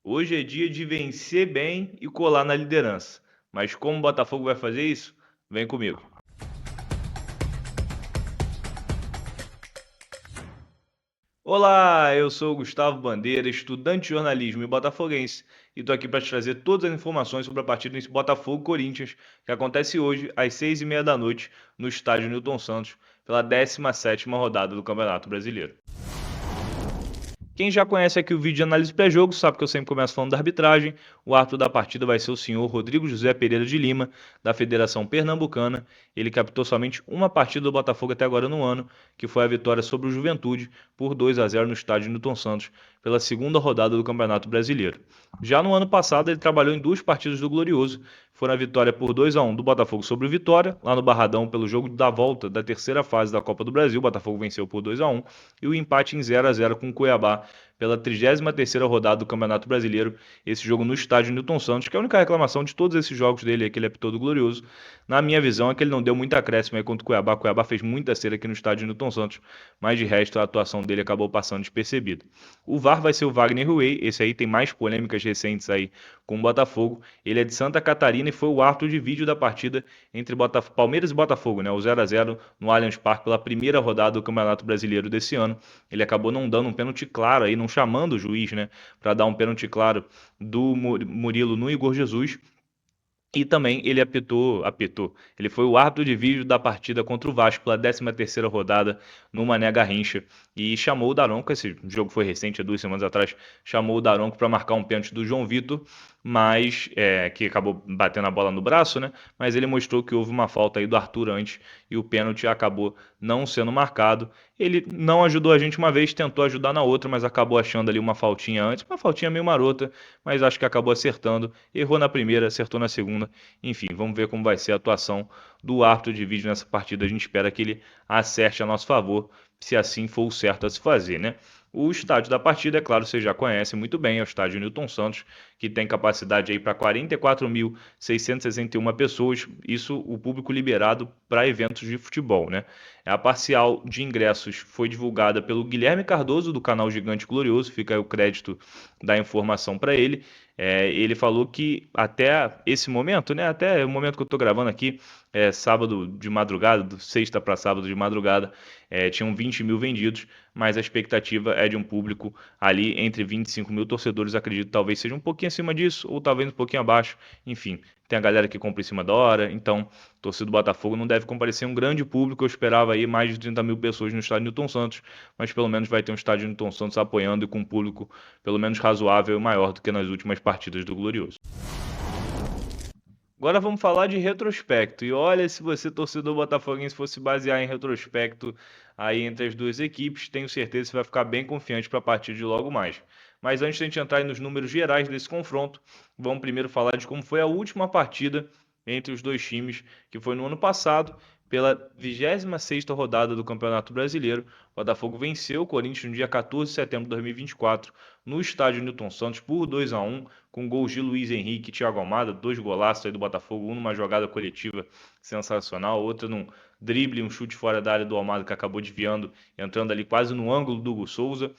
Hoje é dia de vencer bem e colar na liderança. Mas como o Botafogo vai fazer isso? Vem comigo. Olá, eu sou o Gustavo Bandeira, estudante de jornalismo e botafoguense, e estou aqui para te trazer todas as informações sobre a partida entre Botafogo e Corinthians, que acontece hoje às 6h30 da noite no estádio Newton Santos, pela 17ª rodada do Campeonato Brasileiro. Quem já conhece aqui o vídeo de análise pré-jogo sabe que eu sempre começo falando da arbitragem. O árbitro da partida vai ser o senhor Rodrigo José Pereira de Lima, da Federação Pernambucana. Ele captou somente uma partida do Botafogo até agora no ano, que foi a vitória sobre o Juventude por 2-0 no estádio Newton Santos, pela segunda rodada do Campeonato Brasileiro. Já no ano passado, ele trabalhou em duas partidas do Glorioso. Foram a vitória por 2-1 do Botafogo sobre o Vitória, lá no Barradão, pelo jogo da volta da terceira fase da Copa do Brasil. O Botafogo venceu por 2-1, e o empate em 0-0 com o Cuiabá pela 33ª rodada do Campeonato Brasileiro, esse jogo no estádio Newton Santos, que é a única reclamação de todos esses jogos dele que ele apitou do Glorioso, na minha visão, é que ele não deu muita acréscimo aí contra o Cuiabá. O Cuiabá fez muita cera aqui no estádio Newton Santos, mas de resto a atuação dele acabou passando despercebida. O VAR vai ser o Wagner Ruey, esse aí tem mais polêmicas recentes aí com o Botafogo. Ele é de Santa Catarina e foi o árbitro de vídeo da partida entre Palmeiras e Botafogo, né? O 0-0 no Allianz Parque pela primeira rodada do Campeonato Brasileiro desse ano. Ele acabou não dando um pênalti claro aí, não chamando o juiz, né, para dar um pênalti claro do Murilo no Igor Jesus. E também ele apitou. Ele foi o árbitro de vídeo da partida contra o Vasco pela 13ª rodada no Mané Garrincha e chamou o Daronco, esse jogo foi recente, há 2 semanas atrás, chamou o Daronco para marcar um pênalti do João Vitor, mas que acabou batendo a bola no braço, né? Mas ele mostrou que houve uma falta aí do Arthur antes e o pênalti acabou não sendo marcado. Ele não ajudou a gente uma vez, tentou ajudar na outra, mas acabou achando ali uma faltinha antes, uma faltinha meio marota, mas acho que acabou acertando. Errou na primeira, acertou na segunda. Enfim, vamos ver como vai ser a atuação do árbitro de vídeo nessa partida. A gente espera que ele acerte a nosso favor, se assim for o certo a se fazer, né? O estádio da partida, é claro, você já conhece muito bem, é o estádio Newton Santos, que tem capacidade aí para 44.661 pessoas, isso o público liberado para eventos de futebol, né? A parcial de ingressos foi divulgada pelo Guilherme Cardoso, do canal Gigante Glorioso, fica aí o crédito da informação para ele. Ele falou que até esse momento, né, até o momento que eu estou gravando aqui, sábado de madrugada, sexta para sábado de madrugada, tinham 20 mil vendidos, mas a expectativa é de um público ali entre 25 mil torcedores, acredito talvez seja um pouquinho acima disso, ou talvez um pouquinho abaixo, enfim, tem a galera que compra em cima da hora, então torcida do Botafogo não deve comparecer um grande público. Eu esperava aí mais de 30 mil pessoas no estádio Newton Santos, mas pelo menos vai ter um estádio Newton Santos apoiando e com um público pelo menos razoável e maior do que nas últimas partidas do Glorioso. Agora vamos falar de retrospecto. E olha, se você, torcedor botafoguense, fosse basear em retrospecto aí entre as duas equipes, tenho certeza que você vai ficar bem confiante para a partida de logo mais. Mas antes de a gente entrar aí nos números gerais desse confronto, vamos primeiro falar de como foi a última partida entre os dois times, que foi no ano passado, pela 26ª rodada do Campeonato Brasileiro. O Botafogo venceu o Corinthians no dia 14 de setembro de 2024, no estádio Newton Santos, por 2-1, com gols de Luiz Henrique e Thiago Almada, dois golaços aí do Botafogo, um numa jogada coletiva sensacional, outro num drible, um chute fora da área do Almada que acabou desviando, entrando ali quase no ângulo do Hugo Souza.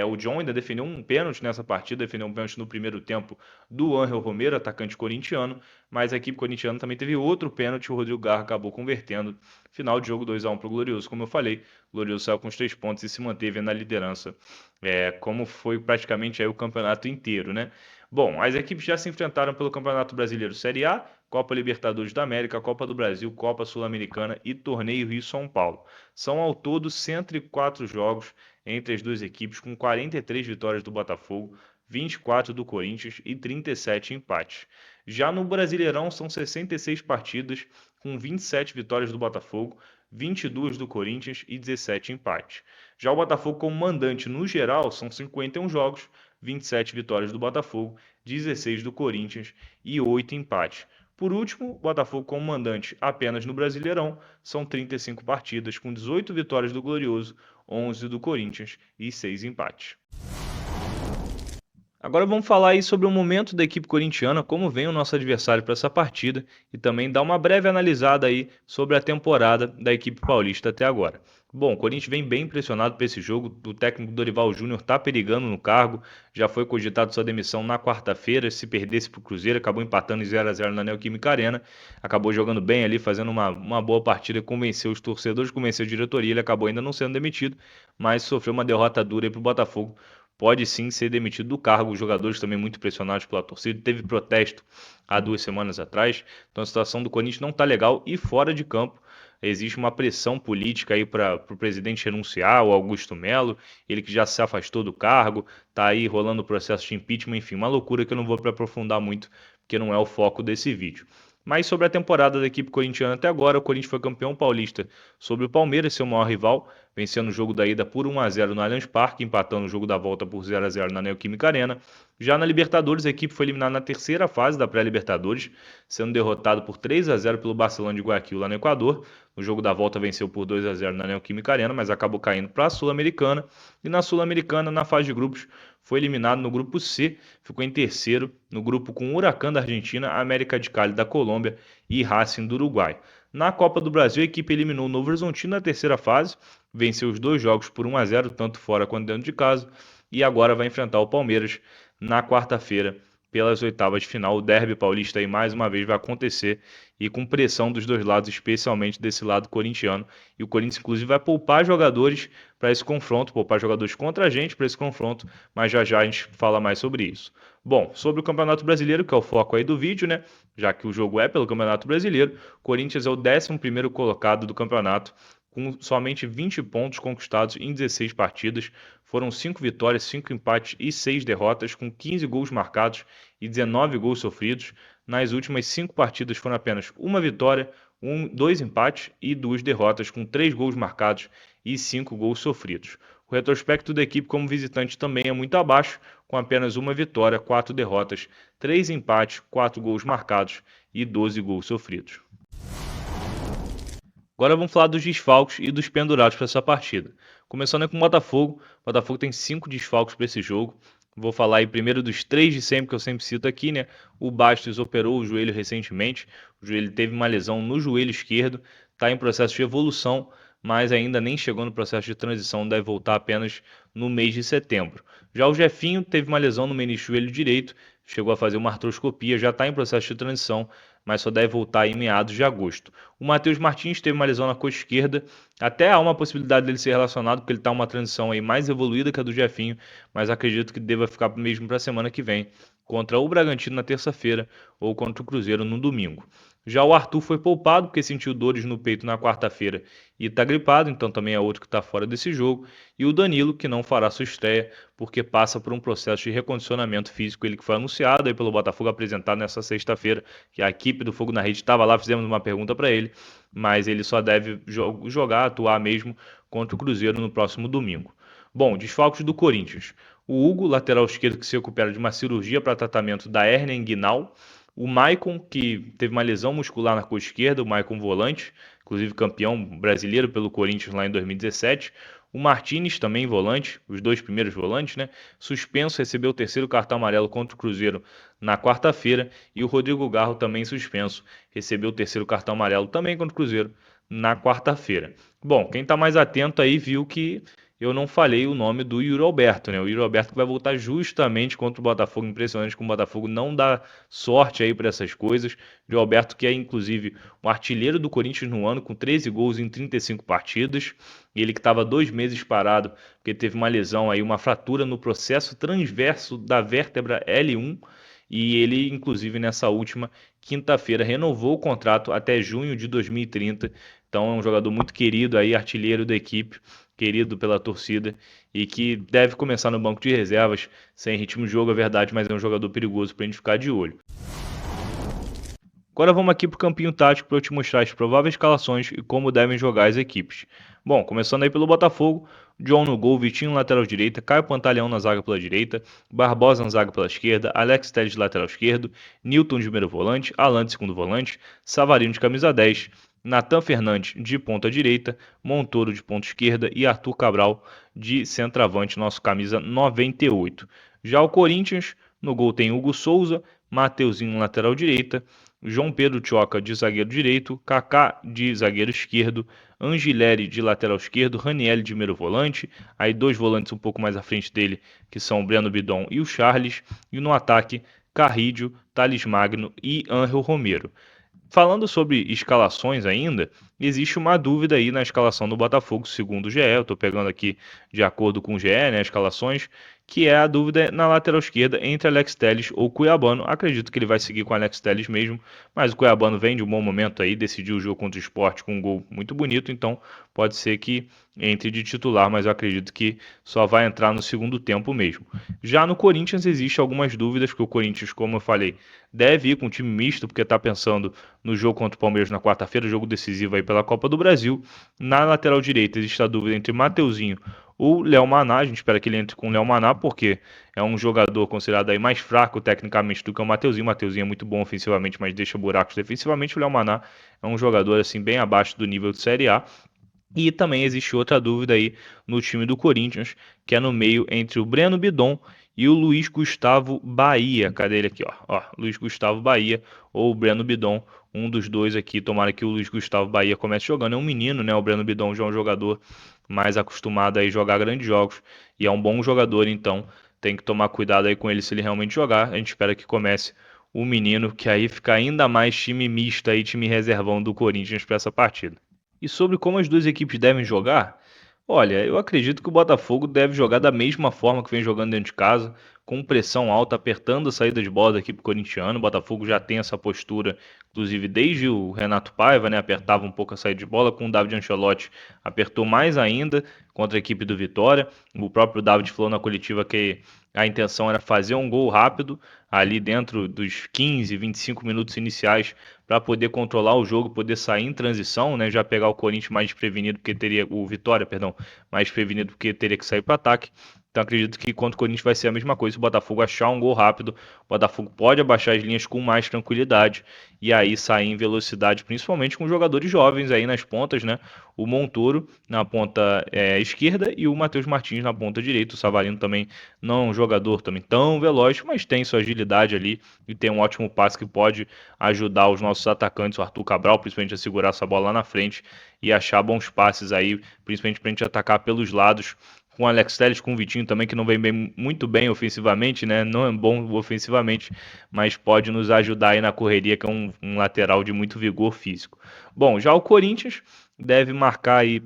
O John ainda defendeu um pênalti nessa partida, defendeu um pênalti no primeiro tempo do Ángel Romero, atacante corintiano, mas a equipe corintiana também teve outro pênalti, o Rodrigo Garra acabou convertendo. Final de jogo 2-1 para o Glorioso, como eu falei, o Glorioso saiu com os 3 pontos e se manteve na liderança, como foi praticamente aí o campeonato inteiro, né? Bom, as equipes já se enfrentaram pelo Campeonato Brasileiro Série A, Copa Libertadores da América, Copa do Brasil, Copa Sul-Americana e Torneio Rio-São Paulo. São ao todo 104 jogos entre as duas equipes, com 43 vitórias do Botafogo, 24 do Corinthians e 37 empates. Já no Brasileirão são 66 partidas, com 27 vitórias do Botafogo, 22 do Corinthians e 17 empates. Já o Botafogo como mandante no geral são 51 jogos, 27 vitórias do Botafogo, 16 do Corinthians e 8 empates. Por último, o Botafogo como mandante apenas no Brasileirão são 35 partidas, com 18 vitórias do Glorioso, 11 do Corinthians e 6 empates. Agora vamos falar aí sobre o momento da equipe corintiana, como vem o nosso adversário para essa partida e também dar uma breve analisada aí sobre a temporada da equipe paulista até agora. Bom, o Corinthians vem bem impressionado por esse jogo, o técnico Dorival Júnior está perigando no cargo, já foi cogitado sua demissão na quarta-feira, se perdesse para o Cruzeiro, acabou empatando em 0-0 na Neoquímica Arena, acabou jogando bem ali, fazendo uma boa partida, convenceu os torcedores, convenceu a diretoria, ele acabou ainda não sendo demitido, mas sofreu uma derrota dura aí para o Botafogo, pode sim ser demitido do cargo. Os jogadores também muito pressionados pela torcida. Teve protesto há 2 semanas atrás. Então a situação do Corinthians não está legal e fora de campo existe uma pressão política aí para o presidente renunciar, o Augusto Melo, ele que já se afastou do cargo, está aí rolando o processo de impeachment, enfim, uma loucura que eu não vou aprofundar muito, porque não é o foco desse vídeo. Mas sobre a temporada da equipe corintiana até agora, o Corinthians foi campeão paulista sobre o Palmeiras, seu maior rival, vencendo o jogo da ida por 1-0 no Allianz Parque, empatando o jogo da volta por 0-0 na Neoquímica Arena. Já na Libertadores, a equipe foi eliminada na terceira fase da pré-Libertadores, sendo derrotado por 3-0 pelo Barcelona de Guayaquil lá no Equador. No jogo da volta venceu por 2-0 na Neoquímica Arena, mas acabou caindo para a Sul-Americana. E na Sul-Americana, na fase de grupos, foi eliminado no grupo C, ficou em terceiro no grupo com o Huracan da Argentina, América de Cali da Colômbia e Racing do Uruguai. Na Copa do Brasil, a equipe eliminou o Novo Horizontino na terceira fase, venceu os dois jogos por 1-0, tanto fora quanto dentro de casa, e agora vai enfrentar o Palmeiras na quarta-feira pelas oitavas de final. O derby paulista aí mais uma vez vai acontecer e com pressão dos dois lados, especialmente desse lado corintiano. E o Corinthians, inclusive, vai poupar jogadores para esse confronto, poupar jogadores contra a gente para esse confronto, mas já já a gente fala mais sobre isso. Bom, sobre o Campeonato Brasileiro, que é o foco aí do vídeo, né? Já que o jogo é pelo Campeonato Brasileiro, o Corinthians é o 11º colocado do campeonato, com somente 20 pontos conquistados em 16 partidas. Foram 5 vitórias, 5 empates e 6 derrotas, com 15 gols marcados e 19 gols sofridos. Nas últimas 5 partidas foram apenas uma vitória, 2 empates e 2 derrotas, com 3 gols marcados e 5 gols sofridos. O retrospecto da equipe como visitante também é muito abaixo, com apenas uma vitória, 4 derrotas, 3 empates, 4 gols marcados e 12 gols sofridos. Agora vamos falar dos desfalques e dos pendurados para essa partida. Começando aí com o Botafogo. O Botafogo tem 5 desfalques para esse jogo. Vou falar aí primeiro dos 3 de sempre, que eu sempre cito aqui, né? O Bastos operou o joelho recentemente. O joelho teve uma lesão no joelho esquerdo. Está em processo de evolução, mas ainda nem chegou no processo de transição. Deve voltar apenas no mês de setembro. Já o Jefinho teve uma lesão no menisco joelho direito. Chegou a fazer uma artroscopia, já está em processo de transição, mas só deve voltar em meados de agosto. O Matheus Martins teve uma lesão na coxa esquerda, até há uma possibilidade dele ser relacionado, porque ele está em uma transição aí mais evoluída que a do Jefinho, mas acredito que deva ficar mesmo para a semana que vem, contra o Bragantino na terça-feira ou contra o Cruzeiro no domingo. Já o Arthur foi poupado porque sentiu dores no peito na quarta-feira e está gripado, então também é outro que está fora desse jogo. E o Danilo, que não fará sua estreia porque passa por um processo de recondicionamento físico, ele que foi anunciado aí pelo Botafogo, apresentado nessa sexta-feira, que a equipe do Fogo na Rede estava lá, fizemos uma pergunta para ele, mas ele só deve jogar, atuar mesmo contra o Cruzeiro no próximo domingo. Bom, desfalques do Corinthians. O Hugo, lateral esquerdo, que se recupera de uma cirurgia para tratamento da hérnia inguinal. O Maicon, que teve uma lesão muscular na coxa esquerda, o Maicon volante, inclusive campeão brasileiro pelo Corinthians lá em 2017. O Martínez, também volante, os dois primeiros volantes, né? Suspenso, recebeu o terceiro cartão amarelo contra o Cruzeiro na quarta-feira. E o Rodrigo Garro, também suspenso, recebeu o terceiro cartão amarelo também contra o Cruzeiro na quarta-feira. Bom, quem está mais atento aí viu que eu não falei o nome do Yuri Alberto, né? O Yuri Alberto que vai voltar justamente contra o Botafogo. Impressionante como o Botafogo não dá sorte aí para essas coisas. O Yuri Alberto, que é inclusive um artilheiro do Corinthians no ano, com 13 gols em 35 partidas. Ele que estava 2 meses parado, porque teve uma lesão aí, uma fratura no processo transverso da vértebra L1. E ele, inclusive, nessa última quinta-feira, renovou o contrato até junho de 2030. Então é um jogador muito querido aí, artilheiro da equipe, querido pela torcida e que deve começar no banco de reservas, sem ritmo de jogo, é verdade, mas é um jogador perigoso para a gente ficar de olho. Agora vamos aqui para o campinho tático para eu te mostrar as prováveis escalações e como devem jogar as equipes. Bom, começando aí pelo Botafogo, John no gol, Vitinho lateral direita, Caio Pantaleão na zaga pela direita, Barbosa na zaga pela esquerda, Alex Telles de lateral esquerdo, Newton de primeiro volante, Alan de segundo volante, Savarino de camisa 10, Natan Fernandes de ponta direita, Montoro de ponta esquerda e Arthur Cabral de centroavante, nosso camisa 98. Já o Corinthians, No gol tem Hugo Souza, Mateuzinho lateral direita, João Pedro Tchoca de zagueiro direito, Kaká de zagueiro esquerdo, Angileri de lateral esquerdo, Raniel de meio volante, aí dois volantes um pouco mais à frente dele, que são o Breno Bidon e o Charles, e no ataque, Carrídio, Thales Magno e Ángel Romero. Falando sobre escalações ainda, existe uma dúvida aí na escalação do Botafogo, segundo o GE. Eu estou pegando aqui de acordo com o GE, né, as escalações, que é a dúvida na lateral esquerda entre Alex Telles ou Cuiabano. Acredito que ele vai seguir com Alex Telles mesmo, mas o Cuiabano vem de um bom momento aí, decidiu o jogo contra o Sport com um gol muito bonito, então pode ser que entre de titular, mas eu acredito que só vai entrar no segundo tempo mesmo. Já no Corinthians existe algumas dúvidas, porque o Corinthians, como eu falei, deve ir com um time misto, porque está pensando no jogo contra o Palmeiras na quarta-feira, jogo decisivo aí pela Copa do Brasil. Na lateral direita existe a dúvida entre Mateuzinho ou Léo Maná. A gente espera que ele entre com o Léo Maná, porque é um jogador considerado aí mais fraco tecnicamente do que o Mateuzinho. O Mateuzinho é muito bom ofensivamente, mas deixa buracos defensivamente. O Léo Maná é um jogador assim bem abaixo do nível de Série A. E também existe outra dúvida aí no time do Corinthians, que é no meio entre o Breno Bidon e o Luiz Gustavo Bahia. Cadê ele aqui, ó? Ó, Luiz Gustavo Bahia ou o Breno Bidon, um dos dois aqui. Tomara que o Luiz Gustavo Bahia comece jogando. É um menino, né? O Breno Bidon já é um jogador mais acostumado a jogar grandes jogos e é um bom jogador, então tem que tomar cuidado aí com ele se ele realmente jogar. A gente espera que comece o menino, que aí fica ainda mais time misto aí, time reservão do Corinthians para essa partida. E sobre como as duas equipes devem jogar, olha, eu acredito que o Botafogo deve jogar da mesma forma que vem jogando dentro de casa, com pressão alta, apertando a saída de bola da equipe corintiana. O Botafogo já tem essa postura, inclusive desde o Renato Paiva, né, apertava um pouco a saída de bola, com o David Ancelotti apertou mais ainda contra a equipe do Vitória. O próprio David falou na coletiva que a intenção era fazer um gol rápido ali dentro dos 15, 25 minutos iniciais para poder controlar o jogo, poder sair em transição, né, já pegar o Corinthians mais desprevenido porque teria o Vitória, perdão, mais prevenido porque teria que sair para ataque. Então acredito que contra o Corinthians vai ser a mesma coisa. Se o Botafogo achar um gol rápido, o Botafogo pode abaixar as linhas com mais tranquilidade e aí sair em velocidade, principalmente com jogadores jovens aí nas pontas, né? O Montoro na ponta esquerda e o Matheus Martins na ponta direita. O Savarino também não é um jogador também tão veloz, mas tem sua agilidade ali e tem um ótimo passe que pode ajudar os nossos atacantes, o Arthur Cabral, principalmente a segurar essa bola lá na frente e achar bons passes aí, principalmente para a gente atacar pelos lados, com o Alex Telles, com o Vitinho também, que não vem muito bem ofensivamente, né? Não é bom ofensivamente, mas pode nos ajudar aí na correria, que é um lateral de muito vigor físico. Bom, já o Corinthians deve marcar aí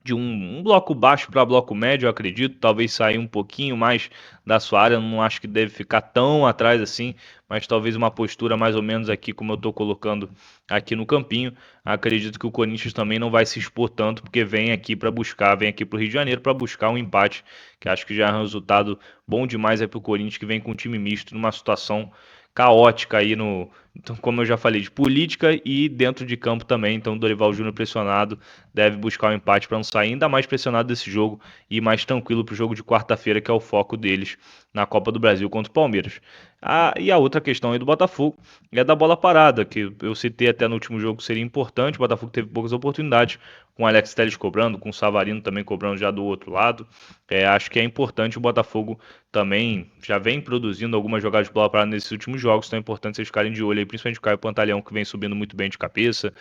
de um bloco baixo para bloco médio, eu acredito, talvez sair um pouquinho mais da sua área, não acho que deve ficar tão atrás assim, mas talvez uma postura mais ou menos aqui como eu estou colocando aqui no campinho. Acredito que o Corinthians também não vai se expor tanto, porque vem aqui para buscar, vem aqui para o Rio de Janeiro para buscar um empate, que acho que já é um resultado bom demais aí para o Corinthians, que vem com um time misto numa situação caótica aí no, então, como eu já falei, de política e dentro de campo também. Então, o Dorival Júnior pressionado deve buscar um empate para não sair ainda mais pressionado desse jogo e ir mais tranquilo para o jogo de quarta-feira, que é o foco deles na Copa do Brasil contra o Palmeiras. E a outra questão aí do Botafogo é da bola parada, que eu citei até no último jogo que seria importante. O Botafogo teve poucas oportunidades, com o Alex Telles cobrando, com o Savarino também cobrando já do outro lado. Acho que é importante. O Botafogo também já vem produzindo algumas jogadas de bola parada nesses últimos jogos, então é importante vocês ficarem de olho aí, principalmente o Caio Pantaleão, que vem subindo muito bem de cabeça.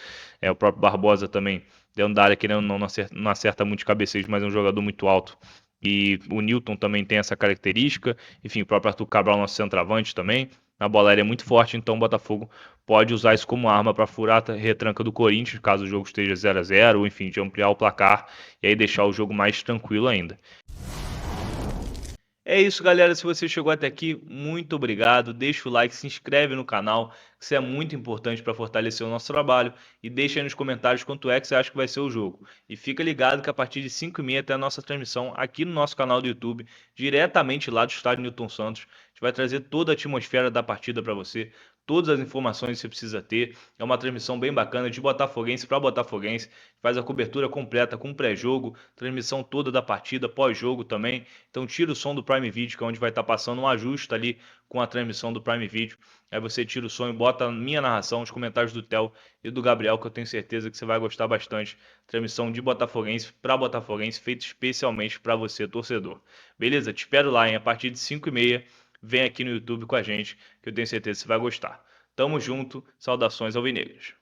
O próprio Barbosa também, dentro da área, querendo ou não acerta muito de cabeceio, mas é um jogador muito alto. E o Newton também tem essa característica. Enfim, o próprio Arthur Cabral, nosso centroavante também. A bola aérea é muito forte, então o Botafogo pode usar isso como arma para furar a retranca do Corinthians, caso o jogo esteja 0-0, ou enfim, de ampliar o placar e aí deixar o jogo mais tranquilo ainda. É isso, galera. Se você chegou até aqui, muito obrigado. Deixa o like, se inscreve no canal, que isso é muito importante para fortalecer o nosso trabalho. E deixa aí nos comentários quanto é que você acha que vai ser o jogo. E fica ligado que a partir de 5h30 tem a nossa transmissão aqui no nosso canal do YouTube, diretamente lá do estádio Newton Santos. A gente vai trazer toda a atmosfera da partida para você, todas as informações que você precisa ter. É uma transmissão bem bacana de botafoguense para botafoguense. Faz a cobertura completa com pré-jogo, transmissão toda da partida, pós-jogo também. Então tira o som do Prime Video, que é onde vai estar passando um ajuste ali com a transmissão do Prime Video. Aí você tira o som e bota a minha narração, os comentários do Theo e do Gabriel, que eu tenho certeza que você vai gostar bastante. Transmissão de botafoguense para botafoguense, feita especialmente para você, torcedor. Beleza? Te espero lá, hein? A partir de 5h30. vem aqui no YouTube com a gente, que eu tenho certeza que você vai gostar. Tamo junto, saudações alvinegras.